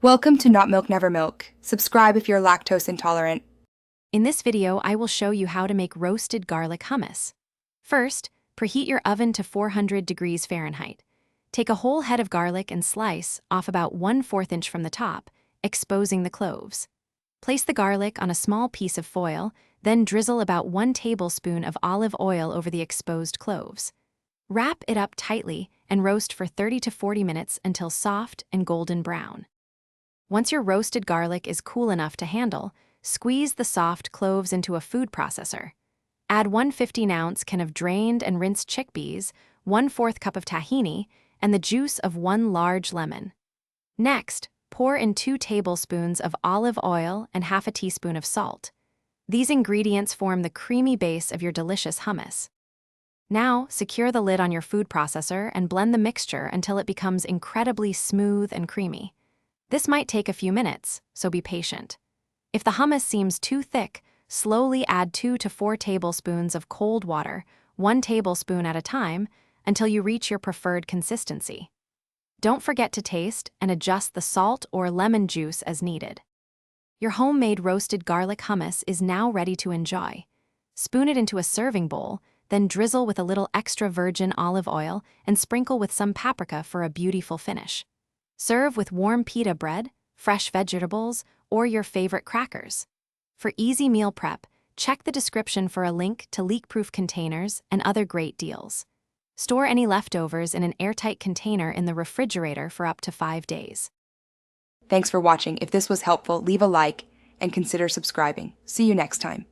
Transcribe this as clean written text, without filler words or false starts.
Welcome to Not Milk Never Milk. Subscribe if you're lactose intolerant. In this video, I will show you how to make roasted garlic hummus. First, preheat your oven to 400 degrees Fahrenheit. Take a whole head of garlic and slice off about 1/4 inch from the top, exposing the cloves. Place the garlic on a small piece of foil, then drizzle about 1 tablespoon of olive oil over the exposed cloves. Wrap it up tightly and roast for 30 to 40 minutes until soft and golden brown. Once your roasted garlic is cool enough to handle, squeeze the soft cloves into a food processor. Add 1 15-ounce can of drained and rinsed chickpeas, 1/4 cup of tahini, and the juice of 1 large lemon. Next, pour in 2 tablespoons of olive oil and half a teaspoon of salt. These ingredients form the creamy base of your delicious hummus. Now, secure the lid on your food processor and blend the mixture until it becomes incredibly smooth and creamy. This might take a few minutes, so be patient. If the hummus seems too thick, slowly add 2 to 4 tablespoons of cold water, 1 tablespoon at a time, until you reach your preferred consistency. Don't forget to taste and adjust the salt or lemon juice as needed. Your homemade roasted garlic hummus is now ready to enjoy. Spoon it into a serving bowl, then drizzle with a little extra virgin olive oil and sprinkle with some paprika for a beautiful finish. Serve with warm pita bread, fresh vegetables, or your favorite crackers. For easy meal prep, check the description for a link to leak-proof containers and other great deals. Store any leftovers in an airtight container in the refrigerator for up to 5 days. Thanks for watching. If this was helpful, leave a like and consider subscribing. See you next time.